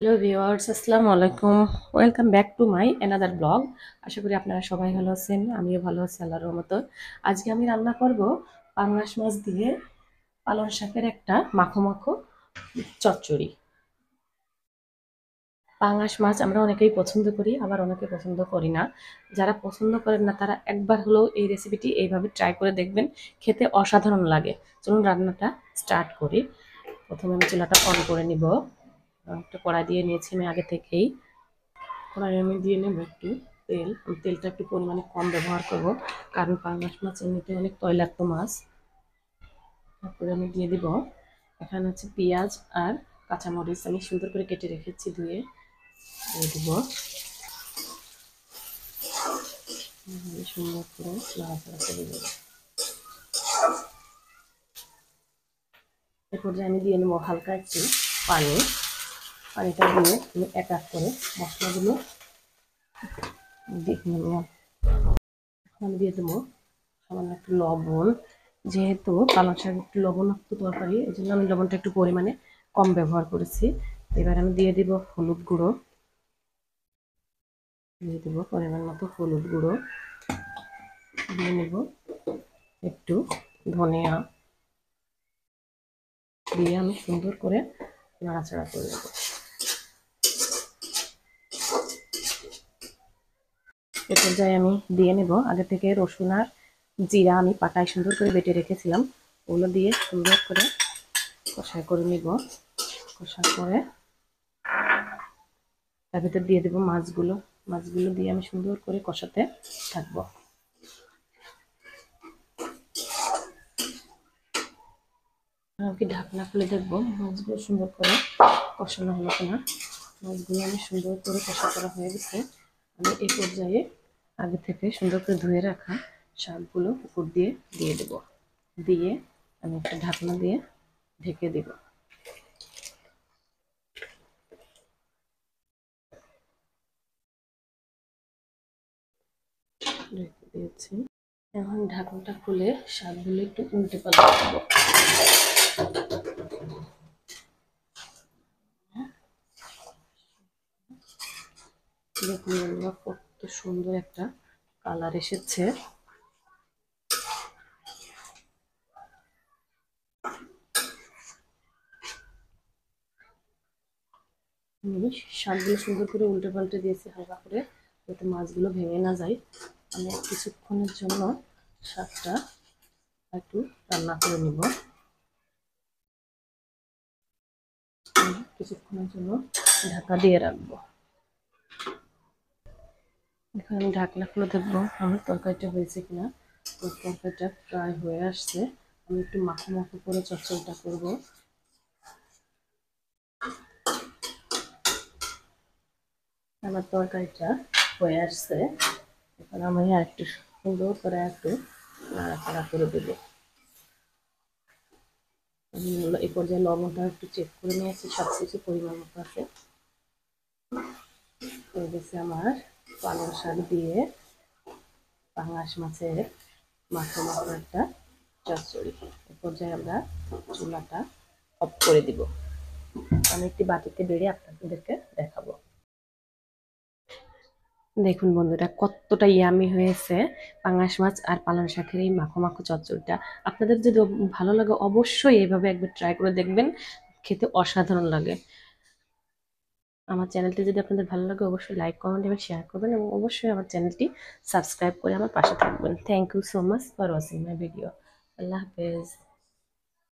Hello viewers, আসসালামু আলাইকুম। Welcome back to my another blog. আশা করি আপনারা সবাই ভালো আছেন, আমিও ভালো আছি আল্লাহর রহমতে। আজকে আমি রান্না করব পাঙ্গাস মাছ দিয়ে পালং শাকের একটা মাখো মাখো চচ্চড়ি। পাঙ্গাস মাছ আমরা অনেকেই পছন্দ করি, আবার অনেকে পছন্দ করি না। যারা পছন্দ করেন না তারা একবার হলেও এই রেসিপিটি এইভাবে ট্রাই করে দেখবেন, খেতে অসাধারণ লাগে। চলুন রান্নাটা স্টার্ট করি। প্রথমে আমি চুলাটা অন করে নিব। একটা কড়াই দিয়ে নিয়েছি আমি আগে থেকেই। কড়াই আমি দিয়ে নেব একটু তেল। আমি তেলটা একটু পরিমাণে কম ব্যবহার করব, কারণ পাঙ্গাস মাছ এমনিতে অনেক তৈলাক্ত মাছ। তারপরে আমি দিয়ে দিব এখানে হচ্ছে পেঁয়াজ আর কাঁচামরিচ আমি সুন্দর করে কেটে রেখেছি, ধুয়ে দিয়ে দিব। সুন্দর করে নাড়াচাড়া করে দেব। এ পর্যায়ে আমি দিয়ে নেব হালকা একটু পানি। পানিটা দিয়ে আমি এক এক করে মশলাগুলো দিয়ে নেব। আমি দিয়ে দেবো সামান্য একটু লবণ। যেহেতু পালং শাক একটু লবণাক্ত তরকারি, এই জন্য আমি লবণটা একটু পরিমাণে কম ব্যবহার করেছি। এবার আমি দিয়ে দিব হলুদ গুঁড়ো। দিয়ে দেবো পরিমাণ মতো হলুদ গুঁড়ো। দিয়ে নেব একটু ধনিয়া, দিয়ে আমি সুন্দর করে নাড়াচাড়া করে দেবো। এ পর্যায়ে আমি দিয়ে নেব আগে থেকে রসুন আর জিরা আমি পাটায় সুন্দর করে বেটে রেখেছিলাম, ওগুলো দিয়ে সুন্দর করে কষাই করে নেব। কষা করে তার ভিতর দিয়ে দেবো মাছগুলো। মাছগুলো দিয়ে আমি সুন্দর করে কষাতে থাকবো। আমি ঢাকনা খুলে দেখবো মাছগুলো সুন্দর করে কষানো হলো কিনা। মাছগুলো আমি সুন্দর করে কষা করা হয়ে গেছে। আমি এই পর্যায়ে আগে থেকে সুন্দর করে ধুয়ে রাখা শাকগুলো উপর দিয়ে দিয়ে দেবো। দিয়ে আমি একটা ঢাকনা দিয়ে ঢেকে দেব। ঢেকে দিয়েছি। এখন ঢাকনাটা খুলে শাকগুলো একটু উল্টে পাল্টে দেবো। দেখুন বন্ধুরা, কত সুন্দর একটা কালার এসেছে। আমি শাকগুলো সুন্দর করে উল্টে পাল্টে দিয়েছি হালকা করে, যাতে মাছগুলো ভেঙে না যায়। আমি কিছুক্ষণের জন্য শাকটা একটু রান্না করে নিব। কিছুক্ষণের জন্য ঢাকা দিয়ে রাখবো। এখন আমি ঢাকনা খুলে দেখবো আমার তরকারিটা হয়েছে কিনা। তরকারিটা প্রায় হয়ে আসছে। আমি একটু মাখো মাখো করে চচ্চড়িটা করবো। আমার তরকারিটা হয়ে আসছে। এখন আমি আর একটু সুন্দর করে একটু নাড়াচাড়া করে দেবো। এই পর্যায়ে লবণটা একটু চেক করে নিয়েছি, সব কিছু পরিমাণ মতো আছে। হয়ে গেছে আমার পালং শাক দিয়ে পাঙ্গাস মাছের মাখো মাখো একটা চচ্চড়ি। এই পর্যায়ে আমরা চুলাটা অফ করে দিব। আমি একটি বাটিতে বেড়ে আপনাদেরকে দেখাবো। দেখুন বন্ধুরা, কতটা ইয়ামি হয়েছে পাঙ্গাস মাছ আর পালং শাকের এই মাখো মাখো চচ্চড়িটা। আপনাদের যদি ভালো লাগে অবশ্যই এইভাবে একবার ট্রাই করে দেখবেন, খেতে অসাধারণ লাগে। আমার চ্যানেলটি যদি আপনাদের ভালো লাগে অবশ্যই লাইক, কমেন্ট এবং শেয়ার করবেন, এবং অবশ্যই আমার চ্যানেলটি সাবস্ক্রাইব করে আমার পাশে থাকবেন। Thank you so much for watching my video. আল্লাহ হাফেজ।